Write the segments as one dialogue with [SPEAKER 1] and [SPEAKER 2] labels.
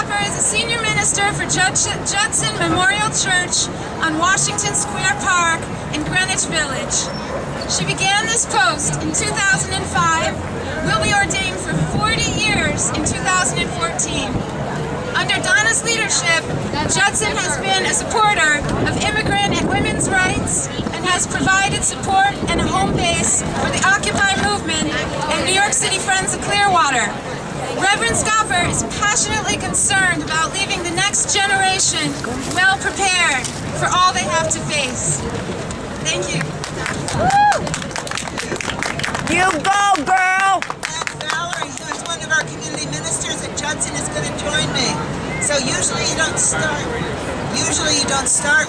[SPEAKER 1] Scupper is a senior minister for Judson Memorial Church on Washington Square Park in Greenwich Village. She began this post in 2005, will be ordained for 40 years in 2014. Under Donna's leadership, Judson has been a supporter of immigrant and women's rights and has provided support and a home base for the Occupy movement and New York City Friends of Clearwater. Reverend Scupper is passionately concerned about leaving the next generation well prepared for all they have to face. Thank you.
[SPEAKER 2] You go, girl!
[SPEAKER 3] And Valerie, who is one of our community ministers at Judson, is going to join me. So usually you don't start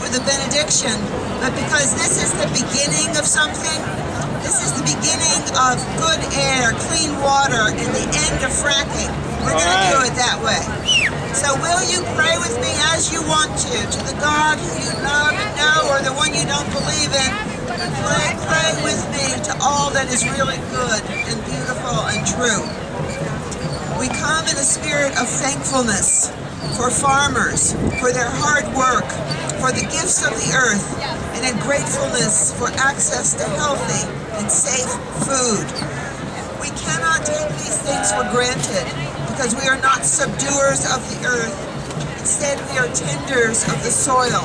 [SPEAKER 3] with a benediction, but because this is the beginning of something, this is the beginning of good air, clean water, and the end of fracking. We're going to do it that way. So will you pray with me as you want to the God who you know or the one you don't believe in, and pray with me to all that is really good and beautiful and true. We come in a spirit of thankfulness for farmers, for their hard work, for the gifts of the earth, and in gratefulness for access to healthy and safe food. We cannot take these things for granted because we are not subduers of the earth. Instead, we are tenders of the soil.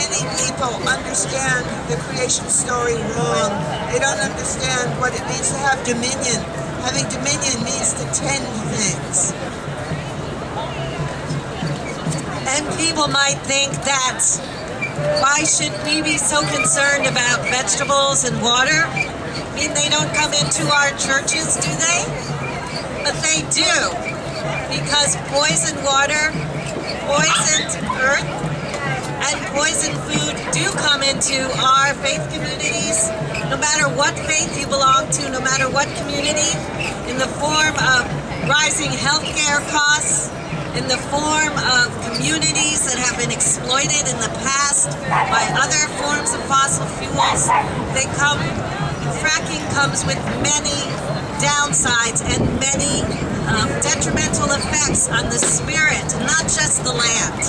[SPEAKER 3] Many people understand the creation story wrong. They don't understand what it means to have dominion. Having dominion means to tend things.
[SPEAKER 2] And people might think that, why should we be so concerned about vegetables and water? I mean, they don't come into our churches, do they? But they do, because poisoned water, poisoned earth, and poisoned food do come into our faith communities, no matter what faith you belong to, no matter what community, in the form of rising healthcare costs, in the form of communities that have been exploited in the past by other forms of fossil fuels. Fracking comes with many downsides and many detrimental effects on the spirit, not just the land.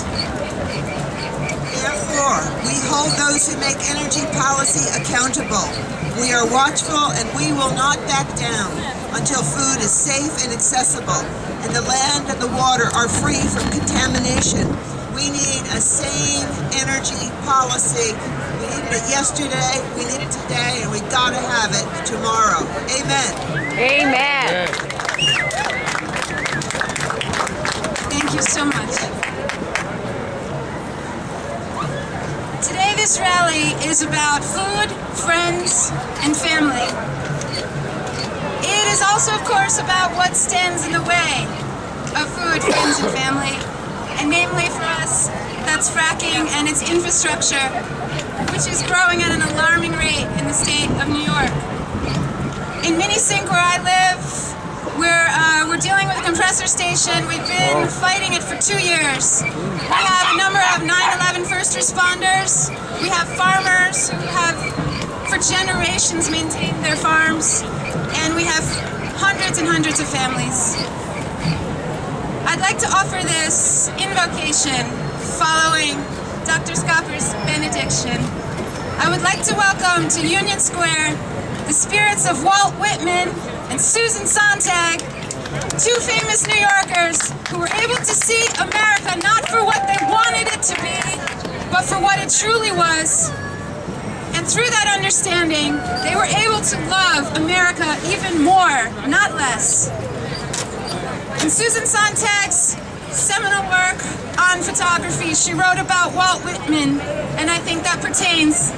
[SPEAKER 3] Therefore, we hold those who make energy policy accountable. We are watchful and we will not back down until food is safe and accessible, and the land and the water are free from contamination. We need a sane energy policy. We needed it yesterday, we need it today, and we gotta have it tomorrow. Amen.
[SPEAKER 2] Amen.
[SPEAKER 1] Thank you so much. Today this rally is about food, friends, and family. It is also, of course, about what stands in the way of food, friends, and family. And namely for us, that's fracking and its infrastructure, which is growing at an alarming rate in the state of New York. In Minisink, where I live, we're dealing with a compressor station. We've been fighting it for 2 years. We have a number of 9/11 first responders. We have farmers who have, for generations, maintained their farms. And we have hundreds and hundreds of families. I'd like to offer this invocation following Dr. Scupper's benediction. I would like to welcome to Union Square the spirits of Walt Whitman and Susan Sontag, two famous New Yorkers who were able to see America not for what they wanted it to be, but for what it truly was. And through that understanding, they were able to love America even more, not less. In Susan Sontag's seminal work on photography, she wrote about Walt Whitman, and I think that pertains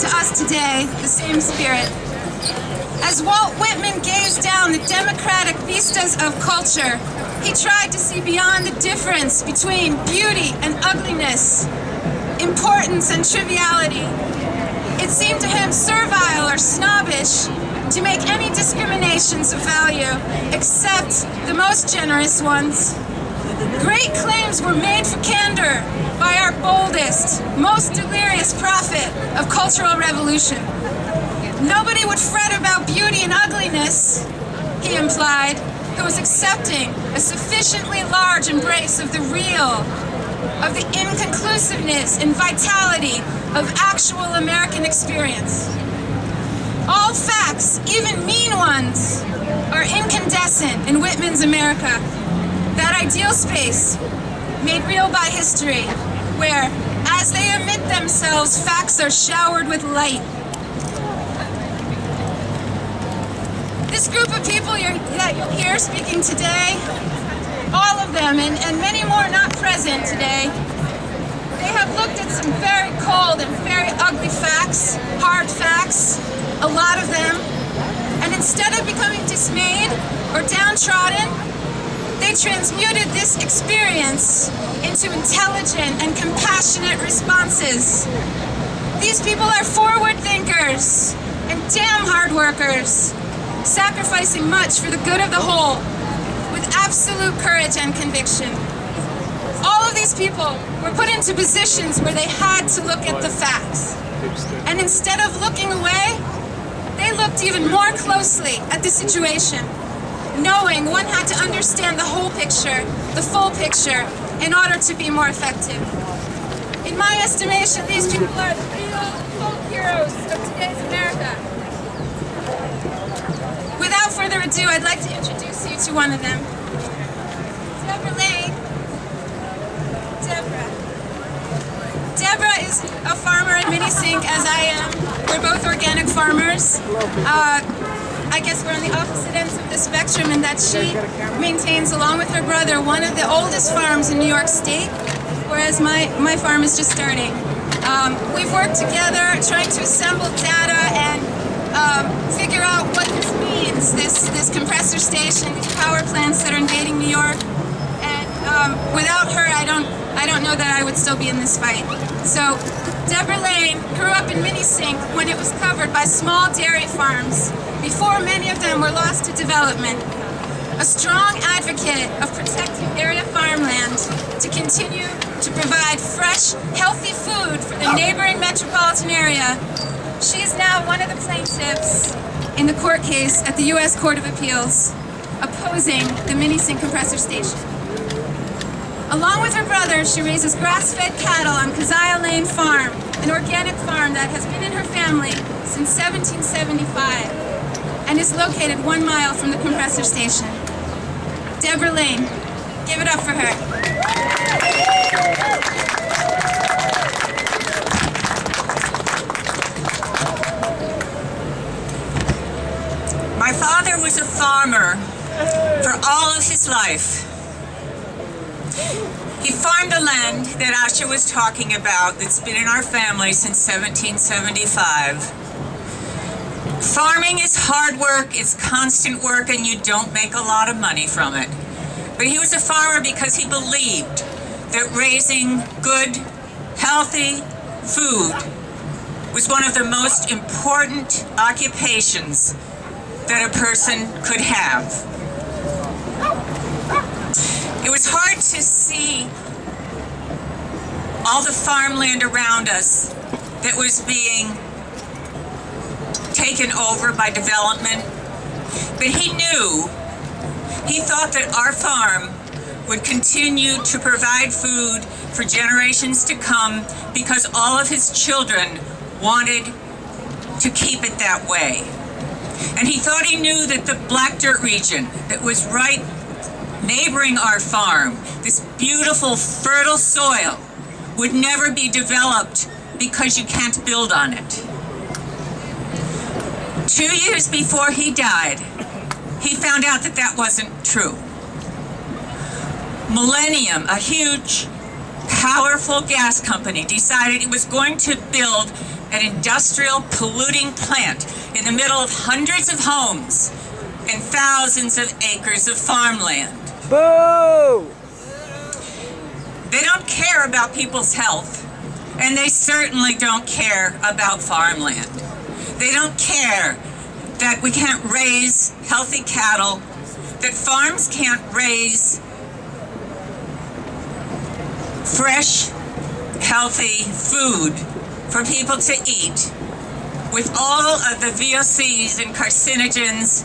[SPEAKER 1] to us today, the same spirit. As Walt Whitman gazed down the democratic vistas of culture, he tried to see beyond the difference between beauty and ugliness, importance and triviality. It seemed to him servile or snobbish to make any discriminations of value except the most generous ones. Great claims were made for candor by our boldest, most delirious prophet of cultural revolution. Nobody would fret about beauty and ugliness, he implied, who is accepting a sufficiently large embrace of the real, of the inconclusiveness and vitality of actual American experience. All facts, even mean ones, are incandescent in Whitman's America, that ideal space made real by history, where, as they emit themselves, facts are showered with light. This group of people that you'll hear speaking today, all of them, and many more not present today, they have looked at some very cold and very ugly facts, hard facts, a lot of them, and instead of becoming dismayed or downtrodden, they transmuted this experience into intelligent and compassionate responses. These people are forward thinkers and damn hard workers, sacrificing much for the good of the whole, with absolute courage and conviction. All of these people were put into positions where they had to look at the facts. And instead of looking away, they looked even more closely at the situation, knowing one had to understand the whole picture, the full picture, in order to be more effective. In my estimation, these people are the real folk heroes of today's America. Without further ado, I'd like to introduce you to one of them. Deborah Lane. Deborah is a farmer in Minisink, as I am. We're both organic farmers. I guess we're on the opposite ends of the spectrum in that she maintains, along with her brother, one of the oldest farms in New York State, whereas my farm is just starting. We've worked together trying to assemble data and figure out what this means, this compressor station, these power plants that are invading New York. And without her, I don't know that I would still be in this fight. So Deborah Lane grew up in Minisink when it was covered by small dairy farms, before many of them were lost to development. A strong advocate of protecting area farmland to continue to provide fresh, healthy food for the neighboring metropolitan area, she is now one of the plaintiffs in the court case at the U.S. Court of Appeals opposing the Minisink compressor station. Along with her brother, she raises grass-fed cattle on Keziah Lane Farm, an organic farm that has been in her family since 1775 and is located 1 mile from the compressor station. Deborah Lane, give it up for her.
[SPEAKER 4] My father was a farmer for all of his life. He farmed the land that Asha was talking about that's been in our family since 1775. Farming is hard work, it's constant work, and you don't make a lot of money from it. But he was a farmer because he believed that raising good, healthy food was one of the most important occupations that a person could have. It was hard to see all the farmland around us that was being taken over by development, but he thought that our farm would continue to provide food for generations to come because all of his children wanted to keep it that way. And he thought he knew that the black dirt region that was right neighboring our farm, this beautiful, fertile soil, would never be developed because you can't build on it. 2 years before he died, he found out that that wasn't true. Millennium, a huge, powerful gas company, decided it was going to build an industrial polluting plant in the middle of hundreds of homes and thousands of acres of farmland.
[SPEAKER 5] Boo!
[SPEAKER 4] They don't care about people's health, and they certainly don't care about farmland. They don't care that we can't raise healthy cattle, that farms can't raise fresh, healthy food for people to eat with all of the VOCs and carcinogens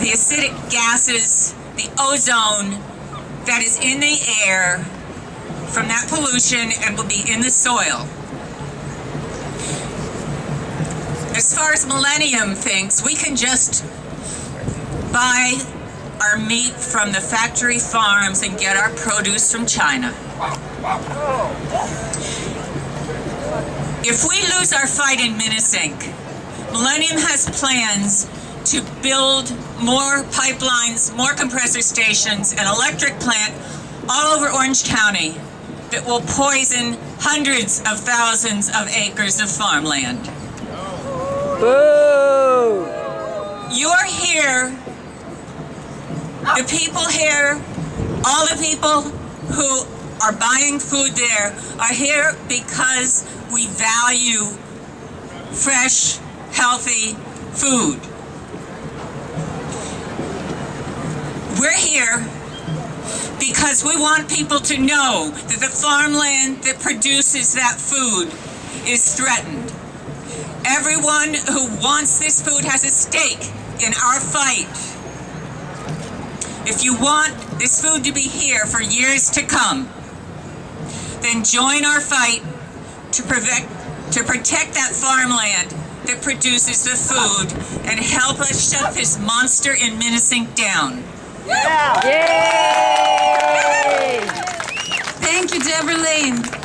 [SPEAKER 4] the acidic gases, the ozone that is in the air from that pollution and will be in the soil. As far as Millennium thinks, we can just buy our meat from the factory farms and get our produce from China. If we lose our fight in Minisink, Millennium has plans to build more pipelines, more compressor stations, an electric plant all over Orange County that will poison hundreds of thousands of acres of farmland.
[SPEAKER 5] Boo!
[SPEAKER 4] You're here, the people here, all the people who are buying food there are here because we value fresh, healthy food. We're here because we want people to know that the farmland that produces that food is threatened. Everyone who wants this food has a stake in our fight. If you want this food to be here for years to come, then join our fight to protect that farmland that produces the food and help us shut this monster in Minisink down.
[SPEAKER 5] Yeah. Yay!
[SPEAKER 1] Thank you, Deborah Lane.